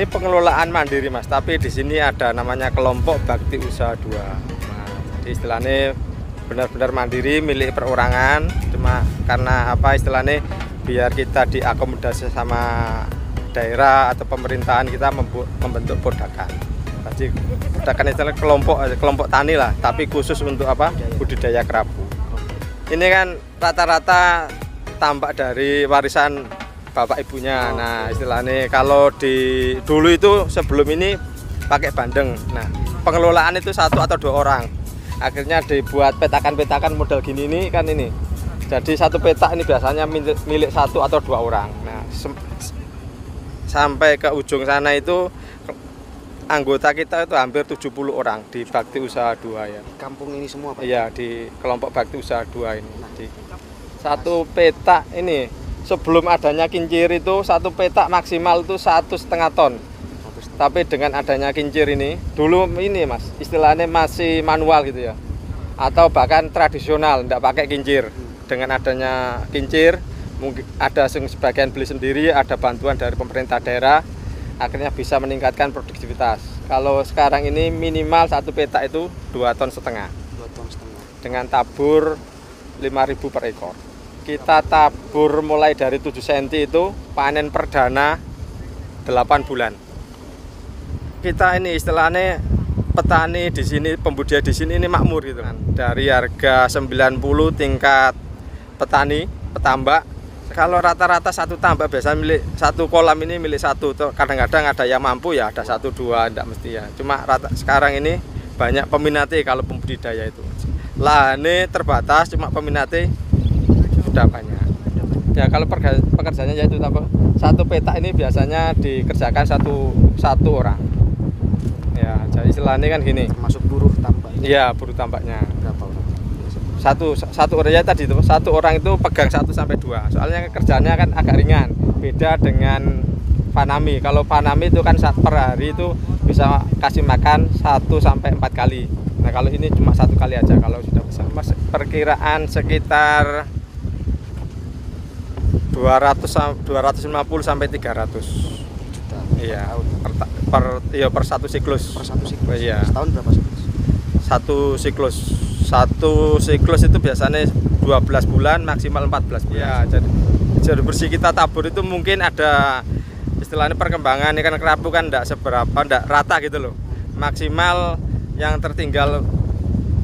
ini pengelolaan mandiri Mas, tapi di sini ada namanya kelompok bakti usaha 2. Nah, jadi istilahnya benar-benar mandiri milik perorangan, cuma karena apa istilahnya biar kita diakomodasi sama daerah atau pemerintahan, kita membentuk podakan. Jadi podakan istilah kelompok tani lah, tapi khusus untuk apa budidaya kerapu. Ini kan rata-rata tambak dari warisan bapak ibunya. Nah istilahnya kalau dulu itu sebelum ini pakai bandeng. Nah pengelolaan itu 1 atau 2 orang. Akhirnya dibuat petakan-petakan model gini ini kan ini. Jadi satu petak ini biasanya milik 1 atau 2 orang. Nah sampai ke ujung sana itu anggota kita itu hampir 70 orang di Bakti Usaha 2 ya. Kampung ini semua Pak? Iya di kelompok Bakti Usaha 2 ini. Di satu petak ini sebelum adanya kincir itu satu petak maksimal itu 1,5 ton. Tapi dengan adanya kincir ini, dulu ini Mas, istilahnya masih manual gitu ya. Atau bahkan tradisional, tidak pakai kincir. Dengan adanya kincir, mungkin ada sebagian beli sendiri, ada bantuan dari pemerintah daerah, akhirnya bisa meningkatkan produktivitas. Kalau sekarang ini minimal satu petak itu 2,5 ton. 2,5 ton. Dengan tabur 5.000 per ekor. Kita tabur mulai dari 7 cm itu panen perdana 8 bulan. Kita ini istilahnya petani di sini, pembudidaya di sini ini makmur gitu kan. Dari harga 90 tingkat petani, petambak. Kalau rata-rata satu tambak biasanya milik satu kolam ini milik 1. Kadang-kadang ada yang mampu ya ada 1, 2, tidak mesti ya. Cuma sekarang ini banyak peminatnya kalau pembudidaya itu. Lahannya terbatas, cuma peminatnya sudah banyak. Ya kalau pekerjaannya yaitu apa? Satu petak ini biasanya dikerjakan satu orang. Ya, jadi istilahnya kan gini. Masuk buruh tambak. Iya, buruh tambaknya. Berapa orang? Satu orang ya tadi itu. Satu orang itu pegang 1 sampai 2. Soalnya kerjanya kan agak ringan. Beda dengan Panami. Kalau Panami itu kan per hari itu bisa kasih makan 1 sampai 4 kali. Nah, kalau ini cuma 1 kali aja kalau sudah besar. Mas, perkiraan sekitar 250 sampai 300 juta. Iya, per satu siklus. Per satu siklus. Iya. Setahun berapa siklus? Satu siklus itu biasanya 12 bulan maksimal 14 bulan. Ya, jadi bersih kita tabur itu mungkin ada istilahnya perkembangan ini kan kerapu kan enggak rata gitu loh. Maksimal yang tertinggal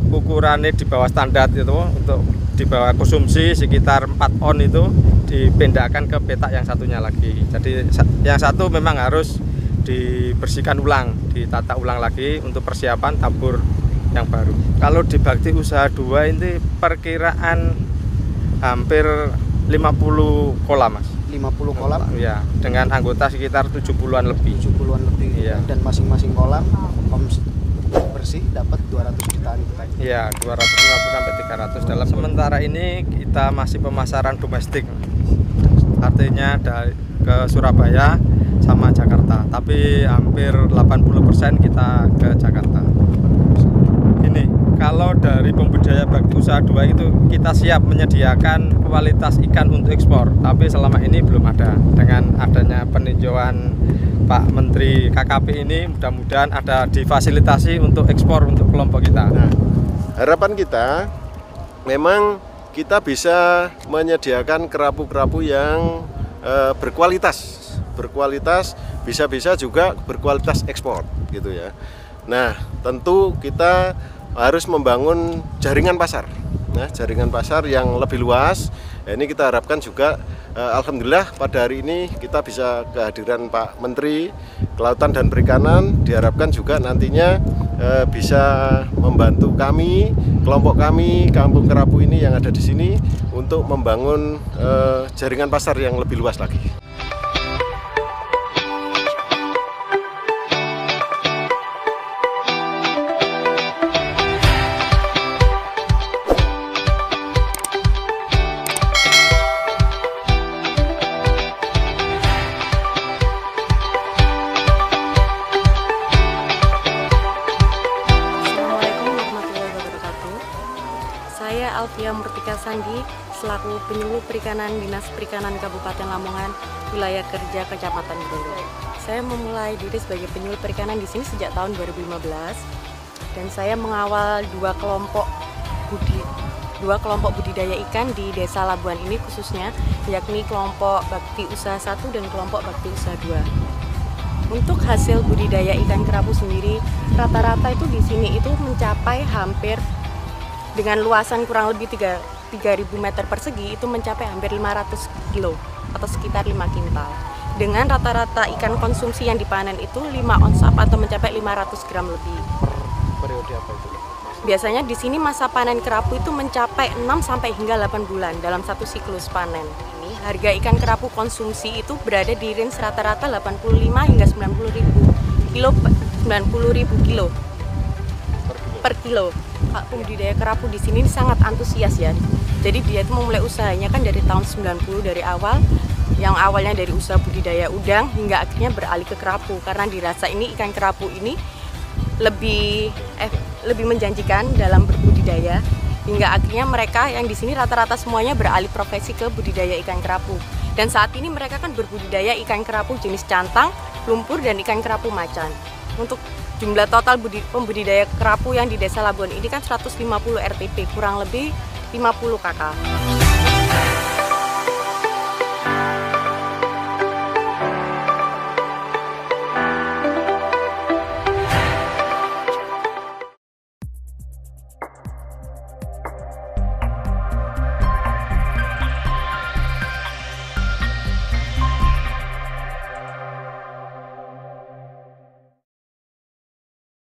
ukurannya di bawah standar itu untuk di bawah konsumsi sekitar 4 on itu dipindahkan ke petak yang satunya lagi. Jadi yang satu memang harus dibersihkan ulang, ditata ulang lagi untuk persiapan tabur yang baru. Kalau di Bakti Usaha 2 ini perkiraan hampir 50 kolam Mas. 50 kolam? Ya, dengan anggota sekitar 70-an lebih. 70-an lebih. Iya. Dan masing-masing kolam bersih dapat 200 jutaan gitu kan? Iya, 250 sampai 300 dalam. Sementara ini kita masih pemasaran domestik. Artinya ke Surabaya sama Jakarta, tapi hampir 80% kita ke Jakarta. Ini kalau dari pembudidaya Bakti Usaha 2 itu kita siap menyediakan kualitas ikan untuk ekspor, tapi selama ini belum ada. Dengan adanya peninjauan Pak Menteri KKP ini, mudah-mudahan ada difasilitasi untuk ekspor untuk kelompok kita. Nah, harapan kita memang kita bisa menyediakan kerapu-kerapu yang berkualitas, bisa-bisa juga berkualitas ekspor gitu ya. Nah, tentu kita harus membangun jaringan pasar. Nah, jaringan pasar yang lebih luas. Nah, ini kita harapkan juga alhamdulillah pada hari ini kita bisa kehadiran Pak Menteri Kelautan dan Perikanan, diharapkan juga nantinya bisa membantu kami, kelompok kami, Kampung Kerapu ini yang ada di sini untuk membangun jaringan pasar yang lebih luas lagi. Saya Alfia Murtika Sandi, selaku penyuluh perikanan Dinas Perikanan Kabupaten Lamongan, wilayah kerja Kecamatan Grogol. Saya memulai diri sebagai penyuluh perikanan di sini sejak tahun 2015 dan saya mengawal dua kelompok budidaya ikan di Desa Labuan ini khususnya, yakni kelompok Bakti Usaha 1 dan kelompok Bakti Usaha 2. Untuk hasil budidaya ikan kerapu sendiri, rata-rata itu di sini itu mencapai hampir dengan luasan kurang lebih 3.000 meter persegi itu mencapai hampir 500 kilo atau sekitar 5 kintal. Dengan rata-rata ikan konsumsi yang dipanen itu 5 ons atau mencapai 500 gram lebih. Periode apa itu? Biasanya di sini masa panen kerapu itu mencapai 6 sampai hingga 8 bulan dalam satu siklus panen. Ini harga ikan kerapu konsumsi itu berada di range rata-rata 85 hingga 90.000 kilo per kilo. Pak pembudidaya kerapu di sini sangat antusias ya. Jadi dia itu memulai usahanya kan dari tahun 90 dari awal, yang awalnya dari usaha budidaya udang hingga akhirnya beralih ke kerapu karena dirasa ini ikan kerapu ini lebih menjanjikan dalam berbudidaya, hingga akhirnya mereka yang di sini rata-rata semuanya beralih profesi ke budidaya ikan kerapu. Dan saat ini mereka kan berbudidaya ikan kerapu jenis cantang, lumpur dan ikan kerapu macan. Untuk jumlah total pembudidaya kerapu yang di Desa Labuan ini kan 150 RTP, kurang lebih 50 kakak.